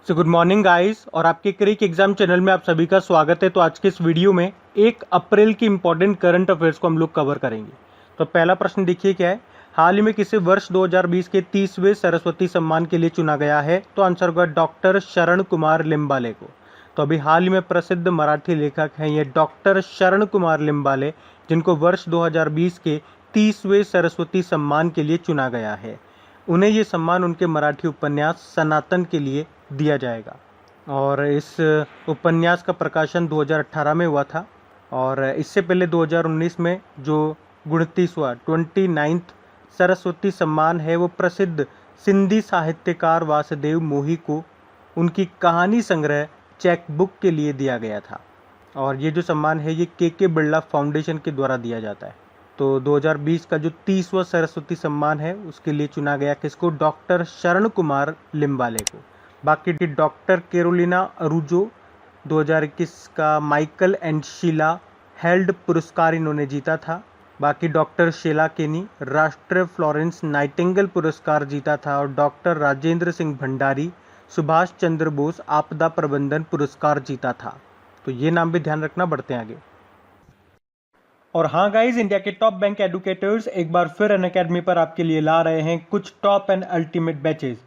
Good morning guys और आपके क्रिक exam channel में आप सभी का स्वागत है। तो आज के इस वीडियो में 1 अप्रैल की इंपॉर्टेंट करंट अफेयर्स को हम लोग कवर करेंगे। तो पहला प्रश्न देखिए क्या है, हाल ही में किसे वर्ष 2020 के 30वें सरस्वती सम्मान के लिए चुना गया है? तो आंसर होगा डॉक्टर शरण कुमार लिम्बाले को। तो अभी हाल ही में प्रसिद्ध मराठी लेखक हैं ये डॉक्टर शरण कुमार लिम्बाले, जिनको वर्ष 2020 के 30वें सरस्वती सम्मान के लिए चुना गया है। उन्हें ये सम्मान उनके मराठी उपन्यास सनातन के लिए दिया जाएगा और इस उपन्यास का प्रकाशन 2018 में हुआ था और इससे पहले 2019 में जो 29वां सरस्वती सम्मान है वो प्रसिद्ध सिंधी साहित्यकार वासुदेव मोही को उनकी कहानी संग्रह चेक बुक के लिए दिया गया था। और ये जो सम्मान है ये के बिरला फाउंडेशन के द्वारा दिया जाता है। तो 2020 का जो 30वां सरस्वती सम्मान है उसके लिए चुना गया किसको? डॉक्टर शरण कुमार लिम्बाले को। बाकी डॉक्टर कैरोलिना अरूजो 2021 का माइकल एंड शीला हेल्ड पुरस्कार इन्होंने जीता था। बाकी डॉक्टर शीला केनी राष्ट्रीय फ्लोरेंस नाइटिंगेल पुरस्कार जीता था और डॉक्टर राजेंद्र सिंह भंडारी सुभाष चंद्र बोस आपदा प्रबंधन पुरस्कार जीता था। तो ये नाम भी ध्यान रखना, बढ़ते हैं आगे। और हाँ गाइज, इंडिया के टॉप बैंक एडुकेटर्स एक बार फिर अनअकैडमी पर आपके लिए ला रहे हैं कुछ टॉप एंड अल्टीमेट बैचेस।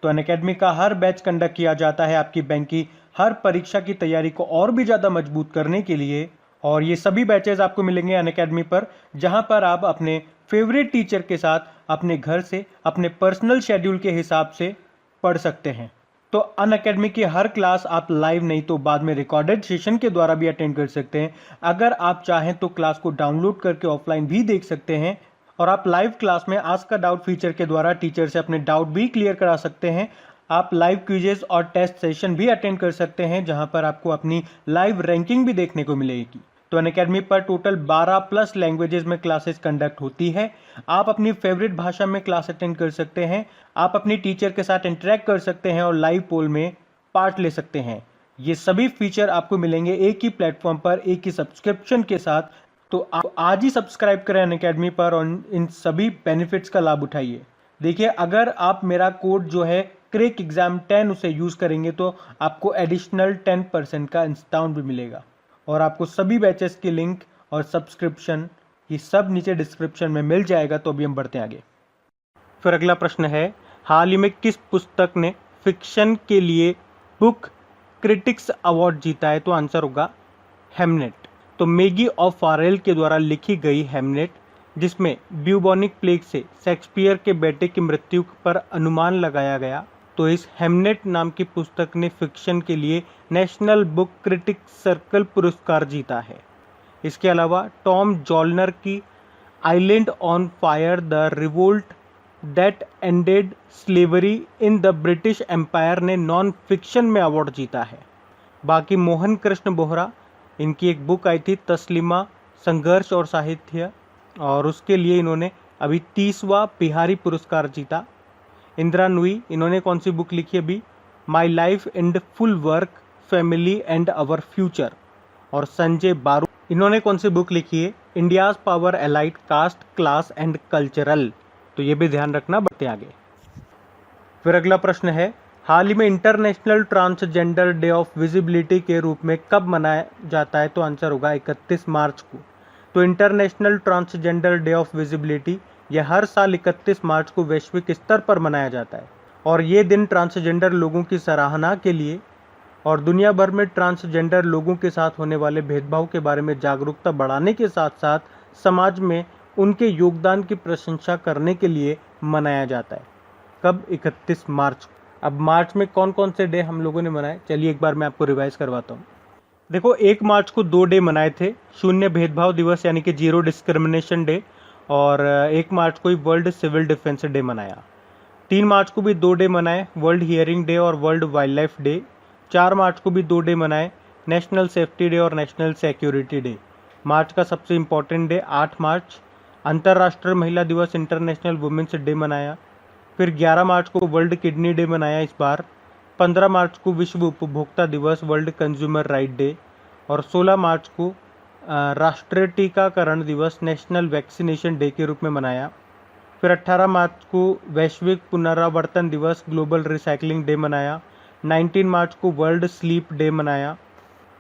तो अनअकैडमी का हर बैच कंडक्ट किया जाता है आपकी बैंक की हर परीक्षा की तैयारी को और भी ज़्यादा मजबूत करने के लिए। और ये सभी बैचेस आपको मिलेंगे अनअकैडमी पर, जहां पर आप अपने फेवरेट टीचर के साथ अपने घर से अपने पर्सनल शेड्यूल के हिसाब से पढ़ सकते हैं। तो अनअकैडमी की हर क्लास आप लाइव नहीं तो बाद में रिकॉर्डेड सेशन के द्वारा भी अटेंड कर सकते हैं। अगर आप चाहें तो क्लास को डाउनलोड करके ऑफलाइन भी देख सकते हैं और आप लाइव क्लास में आस्क अ डाउट फीचर के द्वारा टीचर से अपने डाउट भी क्लियर करा सकते हैं। आप लाइव क्विजेस और टेस्ट सेशन भी अटेंड कर सकते हैं, जहां पर आपको अपनी लाइव रैंकिंग भी देखने को मिलेगी। तो अनअकैडमी पर टोटल 12+ लैंग्वेजेस में क्लासेस कंडक्ट होती है। आप अपनी फेवरेट भाषा में क्लास अटेंड कर सकते हैं, आप अपनी टीचर के साथ इंटरेक्ट कर सकते हैं और लाइव पोल में पार्ट ले सकते हैं। ये सभी फीचर आपको मिलेंगे एक ही प्लेटफॉर्म पर, एक ही सब्सक्रिप्शन के साथ। तो आप आज ही सब्सक्राइब करें अनअकैडमी पर और इन सभी बेनिफिट्स का लाभ उठाइए। देखिए, अगर आप मेरा कोड जो है क्रिक एग्जाम 10 उसे यूज़ करेंगे तो आपको एडिशनल 10% का डिस्काउंट भी मिलेगा। और आपको सभी बैचेस की लिंक और सब्सक्रिप्शन ये सब नीचे डिस्क्रिप्शन में मिल जाएगा। तो अभी हम बढ़ते हैं आगे। फिर अगला प्रश्न है, हाल ही में किस पुस्तक ने फिक्शन के लिए बुक क्रिटिक्स अवार्ड जीता है? तो आंसर होगा हेमनेट। तो मैगी ऑफारेल के द्वारा लिखी गई हेमनेट, जिसमें ब्यूबोनिक प्लेग से शेक्सपियर के बेटे की मृत्यु पर अनुमान लगाया गया, तो इस हेमनेट नाम की पुस्तक ने फिक्शन के लिए नेशनल बुक क्रिटिक्स सर्कल पुरस्कार जीता है। इसके अलावा टॉम जॉलनर की island on fire the revolt that ended slavery in the British empire ने नॉन फिक्शन में अवार्ड जीता है। बाकी मोहन कृष्ण बोहरा, इनकी एक बुक आई थी तस्लीमा संघर्ष और साहित्य, और उसके लिए इन्होंने अभी 30वां बिहारी पुरस्कार जीता। इंदिरा नुई, इन्होंने कौन सी बुक लिखी अभी? My life and full work, family and our future. और संजय बारू, इन्होंने कौन सी बुक लिखी है? India's power elite caste class and cultural. तो ये भी ध्यान रखना, बढ़ते आगे। फिर अगला प्रश्न है, हाल ही में international transgender day of visibility के रूप में कब मनाया जाता है? तो आंसर होगा 31 मार्च को। तो international transgender day of visibility यह हर साल 31 मार्च को वैश्विक स्तर पर मनाया जाता है और ये दिन ट्रांसजेंडर लोगों की सराहना के लिए और दुनिया भर में ट्रांसजेंडर लोगों के साथ होने वाले भेदभाव के बारे में जागरूकता बढ़ाने के साथ साथ समाज में उनके योगदान की प्रशंसा करने के लिए मनाया जाता है। कब? 31 मार्च। अब मार्च में कौन कौन से डे हम लोगों ने मनाए, चलिए एक बार मैं आपको रिवाइज करवाता हूँ। देखो, 1 मार्च को 2 डे मनाए थे, शून्य भेदभाव दिवस यानी कि जीरो डिस्क्रिमिनेशन डे, और 1 मार्च को ही वर्ल्ड सिविल डिफेंस डे मनाया। 3 मार्च को भी 2 डे मनाए, वर्ल्ड हियरिंग डे और वर्ल्ड वाइल्ड लाइफ डे। 4 मार्च को भी 2 डे मनाए, नेशनल सेफ्टी डे और नेशनल सिक्योरिटी डे। मार्च का सबसे इम्पोर्टेंट डे 8 मार्च, अंतर्राष्ट्रीय महिला दिवस इंटरनेशनल वुमेन्स डे मनाया। फिर 11 मार्च को वर्ल्ड किडनी डे मनाया इस बार। 15 मार्च को विश्व उपभोक्ता दिवस वर्ल्ड कंज्यूमर राइट डे, और 16 मार्च को राष्ट्रीय टीकाकरण दिवस नेशनल वैक्सीनेशन डे के रूप में मनाया। फिर 18 मार्च को वैश्विक पुनरावर्तन दिवस ग्लोबल रिसाइकलिंग डे मनाया। 19 मार्च को वर्ल्ड स्लीप डे मनाया।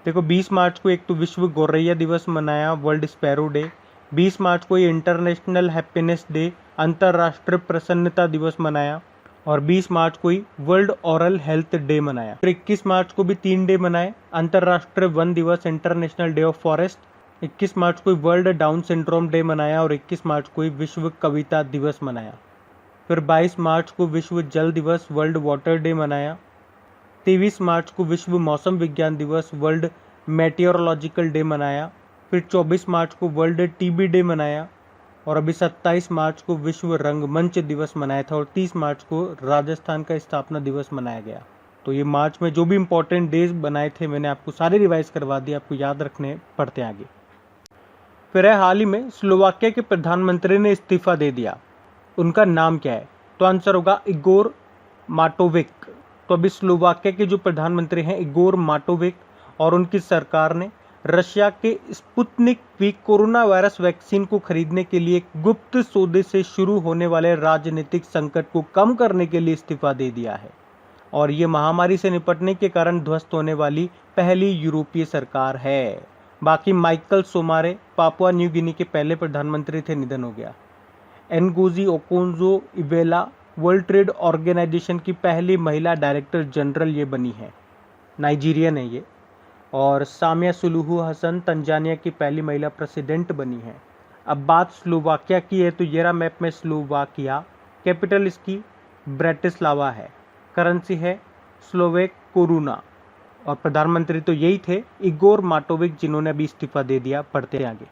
देखो 20 मार्च को एक तो विश्व गौरैया दिवस मनाया, वर्ल्ड स्पैरो डे। 20 मार्च को ये इंटरनेशनल हैप्पीनेस डे, अंतर्राष्ट्रीय प्रसन्नता दिवस मनाया। और 20 मार्च को ही वर्ल्ड ओरल हेल्थ डे मनाया। फिर 21 मार्च को भी 3 डे मनाए, अंतर्राष्ट्रीय वन दिवस, इंटरनेशनल डे ऑफ फॉरेस्ट। 21 मार्च को वर्ल्ड डाउन सिंड्रोम डे मनाया और 21 मार्च को विश्व कविता दिवस मनाया। फिर 22 मार्च को विश्व जल दिवस, वर्ल्ड वाटर डे मनाया। 23 मार्च को विश्व मौसम विज्ञान दिवस, वर्ल्ड मेटियोरोलॉजिकल डे मनाया। फिर 24 मार्च को वर्ल्ड टीबी डे मनाया और अभी 27 मार्च को विश्व रंगमंच दिवस मनाया था और 30 मार्च को राजस्थान का स्थापना दिवस मनाया गया। तो ये मार्च में जो भी इंपॉर्टेंट डेज बनाए थे मैंने आपको सारे रिवाइज करवा दिए, आपको याद रखने पड़ते आगे। फिर है हाल ही में स्लोवाकिया के प्रधानमंत्री ने इस्तीफा दे दिया, उनका नाम क्या है? तो आंसर होगा इगोर माटोविक। तो अभी स्लोवाकिया के जो प्रधानमंत्री हैं इगोर माटोविक और उनकी सरकार ने रशिया के Sputnik V corona virus vaccine को खरीदने के लिए गुप्त सौदे से शुरू होने वाले राजनीतिक संकट को कम करने के लिए इस्तीफा दे दिया है और ये महामारी से निपटने के कारण ध्वस्त होने वाली पहली यूरोपीय सरकार है। बाकी Michael Somare Papua New Guinea के पहले प्रधानमंत्री थे, निधन हो गया। Ngozi Okonjo Iweala World Trade Organization की पहली महिला डायरेक्टर जनरल ये बनी है, नाइजीरियन है ये। और सामिया सुलूहू हसन तंजानिया की पहली महिला प्रेसिडेंट बनी है। अब बात स्लोवाकिया की है तो ये रहा मैप में स्लोवाकिया, कैपिटल इसकी ब्रेटिस्लावा है, करेंसी है स्लोवेक कोरुना और प्रधानमंत्री तो यही थे इगोर माटोविक जिन्होंने अभी इस्तीफा दे दिया। पढ़ते हैं आगे।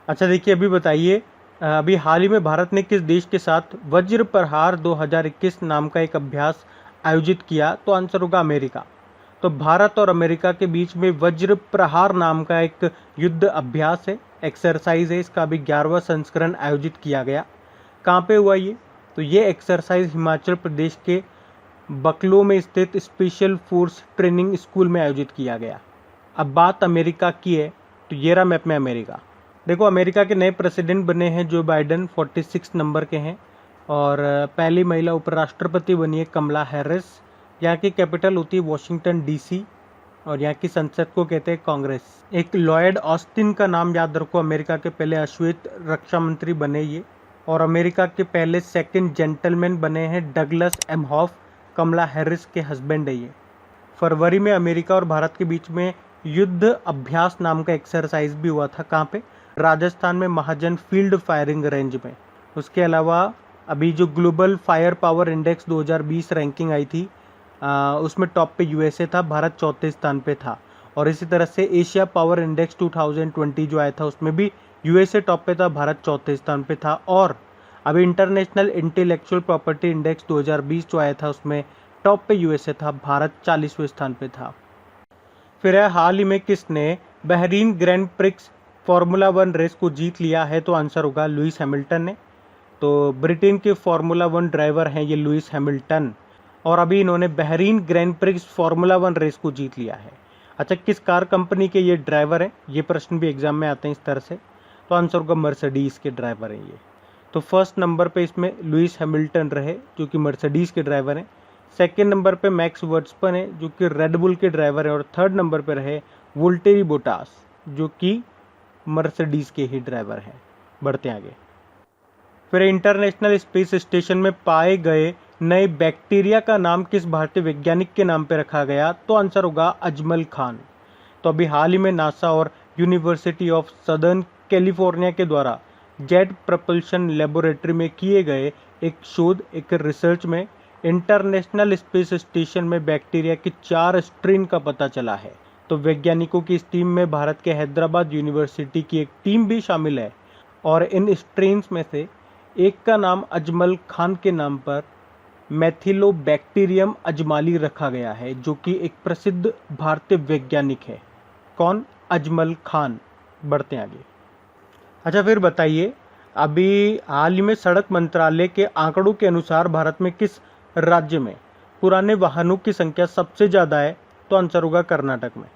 अच्छा देखिए अभी बताइए, अभी हाल ही में भारत ने किस देश के साथ वज्र प्रहार 2021 नाम का एक अभ्यास आयोजित किया? तो आंसर होगा अमेरिका। तो भारत और अमेरिका के बीच में वज्र प्रहार नाम का एक युद्ध अभ्यास है, एक्सरसाइज है, इसका अभी 11वां संस्करण आयोजित किया गया। कहाँ पे हुआ ये? तो ये एक्सरसाइज हिमाचल प्रदेश के बकलो में स्थित स्पेशल फोर्स ट्रेनिंग स्कूल में आयोजित किया गया। अब बात अमेरिका की है तो ये रहा मैप में अमेरिका। देखो अमेरिका के नए प्रेसिडेंट बने हैं जो बाइडन, 46 नंबर के हैं और पहली महिला उपराष्ट्रपति बनी है कमला हैरिस। यहाँ की कैपिटल होती है वॉशिंगटन डीसी और यहाँ की संसद को कहते हैं कांग्रेस। एक लॉयड ऑस्टिन का नाम याद रखो, अमेरिका के पहले अश्वेत रक्षा मंत्री बने ये। और अमेरिका के पहले सेकंड जेंटलमैन बने हैं डगलस एमहॉफ, कमला हैरिस के हस्बैंड है ये। फरवरी में अमेरिका और भारत के बीच में युद्ध अभ्यास नाम का एक्सरसाइज भी हुआ था। कहाँ पे? राजस्थान में महाजन फील्ड फायरिंग रेंज में। उसके अलावा अभी जो global fire power index 2020 ranking आई थी उसमें टॉप पे यूएसए था, भारत चौथे स्थान पे था। और इसी तरह से एशिया पावर इंडेक्स 2020 जो आया था उसमें भी यूएसए टॉप पे था, भारत चौथे स्थान पे था। और अभी इंटरनेशनल इंटेलेक्चुअल प्रॉपर्टी इंडेक्स 2020 जो आया था उसमें टॉप पे यूएसए था, भारत 40वें स्थान पे था। फिर है हाल ही में किसने Bahrain Grand Prix Formula 1 race को जीत लिया है? तो आंसर होगा लुइस हैमिल्टन ने। तो ब्रिटेन के फार्मूला 1 ड्राइवर हैं ये लुइस हैमिल्टन और अभी इन्होंने Bahrain Grand Prix Formula 1 race को जीत लिया है। अच्छा किस कार कंपनी के ये ड्राइवर हैं? ये प्रश्न भी एग्जाम में आते हैं इस तरह से। तो आंसर होगा मर्सिडीज के ड्राइवर हैं ये। तो फर्स्ट नंबर पे इसमें लुइस हैमिल्टन रहे जो कि मर्सिडीज के ड्राइवर हैं। सेकेंड नंबर पे मैक्स वर्स्टपन है जो कि रेडबुल के ड्राइवर हैं और थर्ड नंबर पे रहे वोल्टेरी बोटास जो कि मर्सिडीज के ही ड्राइवर हैं। बढ़ते आगे। फिर इंटरनेशनल स्पेस स्टेशन में पाए गए नए बैक्टीरिया का नाम किस भारतीय वैज्ञानिक के नाम पर रखा गया? तो आंसर होगा अजमल खान। तो अभी हाल ही में नासा और यूनिवर्सिटी ऑफ सदर्न कैलिफोर्निया के द्वारा जेट प्रपल्शन लेबोरेटरी में किए गए एक शोध, एक रिसर्च में इंटरनेशनल स्पेस स्टेशन में बैक्टीरिया के 4 स्ट्रेन का पता चला है। तो वैज्ञानिकों की इस टीम में भारत के हैदराबाद यूनिवर्सिटी की एक टीम भी शामिल है और इन स्ट्रेन्स में से एक का नाम अजमल खान के नाम पर मैथिलोबैक्टीरियम अजमाली रखा गया है जो कि एक प्रसिद्ध भारतीय वैज्ञानिक है। कौन? अजमल खान। बढ़ते आगे। अच्छा फिर बताइए, अभी हाल ही में सड़क मंत्रालय के आंकड़ों के अनुसार भारत में किस राज्य में पुराने वाहनों की संख्या सबसे ज़्यादा है? तो आंसर होगा कर्नाटक में।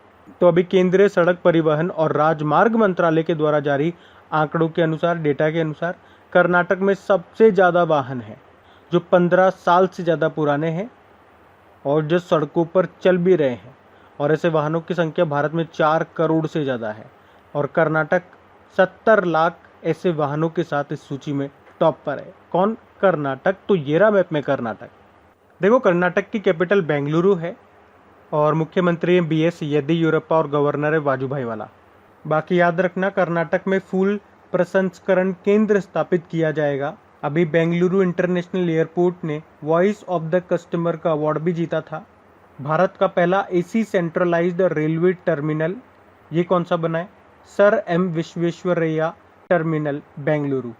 तो अभी केंद्रीय सड़क परिवहन और राजमार्ग मंत्रालय के द्वारा जारी आंकड़ों के अनुसार, डेटा के अनुसार कर्नाटक में सबसे ज़्यादा वाहन हैं जो 15 साल से ज़्यादा पुराने हैं और जो सड़कों पर चल भी रहे हैं, और ऐसे वाहनों की संख्या भारत में 4 करोड़ से ज़्यादा है। और कर्नाटक 70 लाख ऐसे वाहनों के साथ इस सूची में टॉप पर है। कौन? कर्नाटक। तो ये रहा मैप में कर्नाटक। देखो, कर्नाटक की कैपिटल बेंगलुरु है और मुख्यमंत्री हैं BS येदियुरप्पा और गवर्नर है वाजुभाई वाला। बाकी याद रखना, कर्नाटक में फूल प्रसंस्करण केंद्र स्थापित किया जाएगा। अभी बेंगलुरु इंटरनेशनल एयरपोर्ट ने वॉइस ऑफ द कस्टमर का अवार्ड भी जीता था। भारत का पहला AC सेंट्रलाइज्ड रेलवे टर्मिनल ये कौन सा बना है? Sir M Visvesvaraya terminal Bengaluru.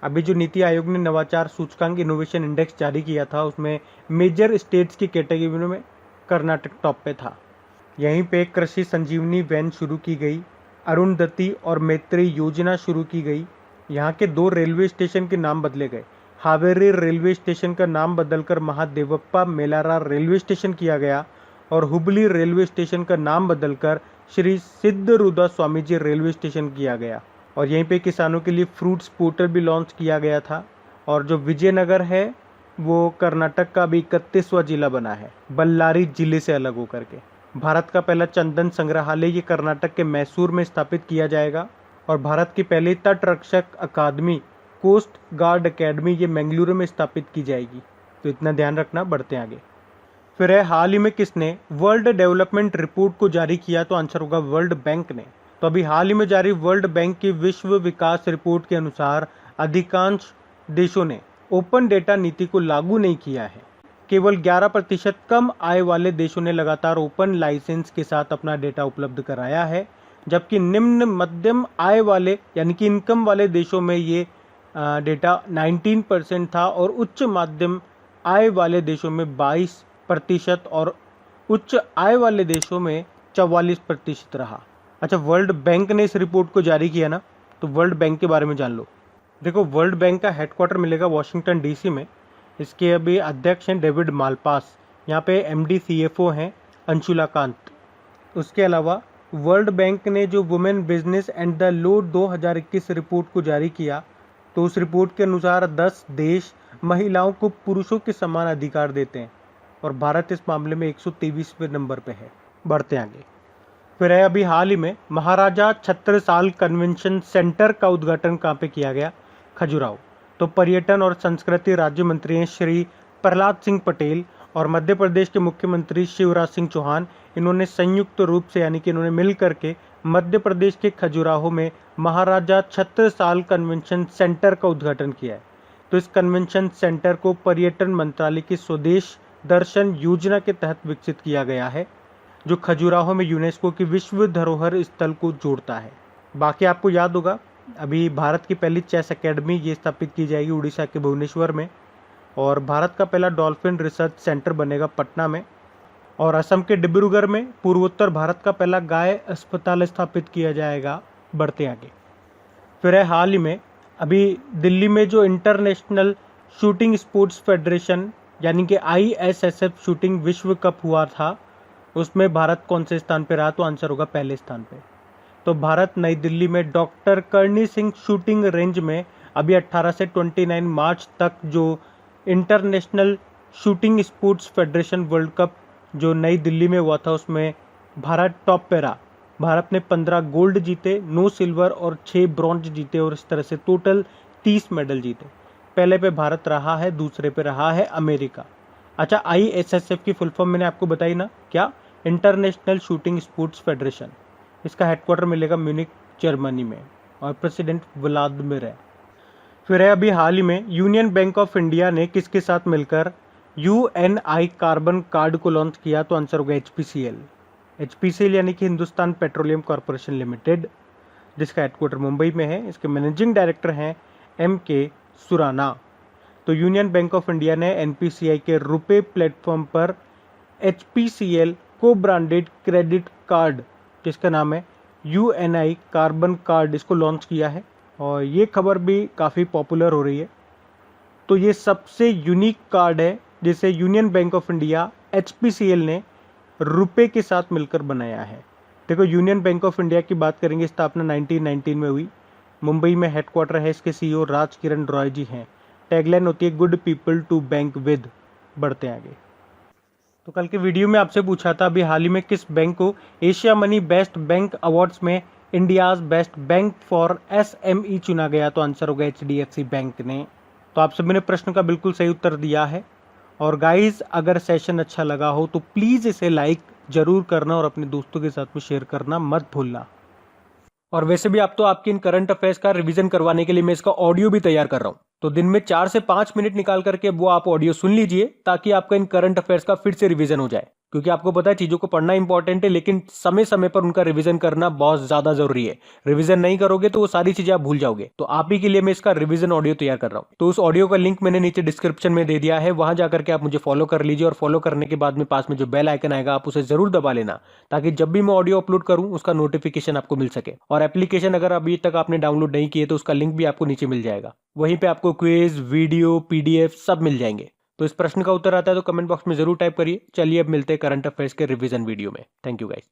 अभी जो नीति आयोग ने नवाचार सूचकांक इनोवेशन इंडेक्स जारी किया था, उसमें मेजर स्टेट्स की कैटेगरी में कर्नाटक टॉप पे था। यहीं पे कृषि संजीवनी वैन शुरू की गई, अरुणधति और मैत्री योजना शुरू की गई। यहाँ के 2 रेलवे स्टेशन के नाम बदले गए। हावेरी रेलवे स्टेशन का नाम बदलकर महादेवप्पा मेलारा रेलवे स्टेशन किया गया और हुबली रेलवे स्टेशन का नाम बदलकर श्री सिद्धरूदा स्वामी जी रेलवे स्टेशन किया गया। और यहीं पे किसानों के लिए फ्रूट्स पोर्टल भी लॉन्च किया गया था। और जो विजयनगर है वो कर्नाटक का भी 31वां जिला बना है, बल्लारी जिले से अलग होकर के। भारत का पहला चंदन संग्रहालय ये कर्नाटक के मैसूर में स्थापित किया जाएगा। और भारत की पहली तट रक्षक अकादमी कोस्ट गार्ड अकेडमी ये बेंगलुरु में स्थापित की जाएगी। तो इतना ध्यान रखना। बढ़ते हैं आगे। फिर है, हाल ही में किसने वर्ल्ड डेवलपमेंट रिपोर्ट को जारी किया? तो आंसर होगा वर्ल्ड बैंक ने। तो अभी हाल ही में जारी वर्ल्ड बैंक की विश्व विकास रिपोर्ट के अनुसार अधिकांश देशों ने ओपन डेटा नीति को लागू नहीं किया है। केवल 11% कम आय वाले देशों ने लगातार ओपन लाइसेंस के साथ अपना डेटा उपलब्ध कराया है, जबकि निम्न मध्यम आय वाले यानी कि इनकम वाले देशों में ये डेटा 19% था और उच्च माध्यम आय वाले देशों में 22% और उच्च आय वाले देशों में 44% रहा। अच्छा, वर्ल्ड बैंक ने इस रिपोर्ट को जारी किया ना, तो वर्ल्ड बैंक के बारे में जान लो। देखो, वर्ल्ड बैंक का हेडक्वार्टर मिलेगा वॉशिंगटन DC में। इसके अभी अध्यक्ष हैं डेविड मालपास। यहाँ पे MD CFO हैं अंशुला कांत। उसके अलावा वर्ल्ड बैंक ने जो women business and the law 2021 report को जारी किया, तो उस रिपोर्ट के अनुसार 10 देश महिलाओं को पुरुषों के समान अधिकार देते हैं और भारत इस मामले में 123वें नंबर पे है। बढ़ते आगे। फिर है, अभी हाल ही में महाराजा छत्रसाल कन्वेंशन सेंटर का उद्घाटन कहाँ पे किया गया? खजुराहो। तो पर्यटन और संस्कृति राज्य मंत्री हैं श्री प्रहलाद सिंह पटेल और मध्य प्रदेश के मुख्यमंत्री शिवराज सिंह चौहान। इन्होंने संयुक्त रूप से यानी कि इन्होंने मिल करके मध्य प्रदेश के खजुराहो में महाराजा छत्रसाल कन्वेंशन सेंटर का उद्घाटन किया है। तो इस कन्वेंशन सेंटर को पर्यटन मंत्रालय की स्वदेश दर्शन योजना के तहत विकसित किया गया है, जो खजुराहो में यूनेस्को की विश्व धरोहर स्थल को जोड़ता है। बाकी आपको याद होगा, अभी भारत की पहली चेस अकेडमी ये स्थापित की जाएगी उड़ीसा के भुवनेश्वर में। और भारत का पहला डॉल्फिन रिसर्च सेंटर बनेगा पटना में। और असम के डिब्रूगढ़ में पूर्वोत्तर भारत का पहला गाय अस्पताल स्थापित किया जाएगा। बढ़ते आगे। फिर है, हाल ही में अभी दिल्ली में जो इंटरनेशनल शूटिंग स्पोर्ट्स फेडरेशन यानी कि ISSF शूटिंग विश्व कप हुआ था, उसमें भारत कौन से स्थान पे रहा? तो आंसर होगा पहले स्थान पे। तो भारत नई दिल्ली में doctor Karni Singh shooting range में अभी 18 से 29 मार्च तक जो international shooting sports federation world cup जो नई दिल्ली में हुआ था, उसमें भारत टॉप पे रहा। भारत ने 15 गोल्ड जीते, 9 सिल्वर और 6 ब्रॉन्ज जीते और इस तरह से टोटल 30 मेडल जीते। पहले पे भारत रहा है, दूसरे पे रहा है अमेरिका। अच्छा, ISSF की फुल फॉर्म मैंने आपको बताई ना, क्या? International shooting sports federation. इसका हेडक्वार्टर मिलेगा म्यूनिक जर्मनी में और प्रेसिडेंट व्लादिमीर है। फिर है, अभी हाल ही में यूनियन बैंक ऑफ इंडिया ने किसके साथ मिलकर UNI कार्बन कार्ड को लॉन्च किया? तो आंसर होगा HPCL यानी कि हिंदुस्तान पेट्रोलियम कॉर्पोरेशन लिमिटेड, जिसका हेडक्वार्टर मुंबई में है। इसके मैनेजिंग डायरेक्टर हैं MK सुराना। तो यूनियन बैंक ऑफ इंडिया ने NPCI के रुपे प्लेटफॉर्म पर HPCL को ब्रांडेड क्रेडिट कार्ड जिसका नाम है UNI कार्बन कार्ड, इसको लॉन्च किया है और ये खबर भी काफ़ी पॉपुलर हो रही है। तो ये सबसे यूनिक कार्ड है जिसे union bank of India HPCL ने रुपे के साथ मिलकर बनाया है। देखो, यूनियन बैंक ऑफ इंडिया की बात करेंगे, स्थापना 1919 में हुई। मुंबई में हेडक्वार्टर है, इसके CEO राज किरण रॉय जी हैं। टैगलाइन होती है good people to bank with. बढ़ते आगे। तो कल के वीडियो में आपसे पूछा था अभी हाल ही में किस बैंक को Asia Money best bank awards में India's best bank for SME चुना गया, तो आंसर होगा एचडीएफसी बैंक ने। तो आप सभी ने प्रश्न का बिल्कुल सही उत्तर दिया है। और गाइस, अगर सेशन अच्छा लगा हो तो प्लीज़ इसे लाइक जरूर करना और अपने दोस्तों के साथ में शेयर करना मत भूलना। और वैसे भी आप तो आपके इन करंट अफेयर्स का रिवीजन करवाने के लिए मैं इसका ऑडियो भी तैयार कर रहा हूं, तो दिन में 4 से 5 मिनट निकाल करके वो आप ऑडियो सुन लीजिए ताकि आपका इन करंट अफेयर्स का फिर से रिवीजन हो जाए। क्योंकि आपको पता है चीजों को पढ़ना इंपॉर्टेंट है, लेकिन समय समय पर उनका रिवीजन करना बहुत ज्यादा जरूरी है। रिवीजन नहीं करोगे तो वो सारी चीजें आप भूल जाओगे। तो आप ही के लिए मैं इसका रिवीजन ऑडियो तैयार कर रहा हूं। तो उस ऑडियो का लिंक मैंने नीचे डिस्क्रिप्शन में दे दिया है, वहां जाकर के आप मुझे फॉलो कर लीजिए। और फॉलो करने के बाद में पास में जो बेल आइकन आएगा आप उसे जरूर दबा लेना, ताकि जब भी मैं ऑडियो अपलोड करूं उसका नोटिफिकेशन आपको मिल सके। और एप्लीकेशन अगर अभी तक आपने डाउनलोड नहीं किए तो उसका लिंक भी आपको नीचे मिल जाएगा। वहीं पे आपको क्विज, वीडियो, पीडीएफ सब मिल जाएंगे। तो इस प्रश्न का उत्तर आता है तो कमेंट बॉक्स में जरूर टाइप करिए। चलिए अब मिलते हैं करंट अफेयर्स के रिवीजन वीडियो में। Thank you guys.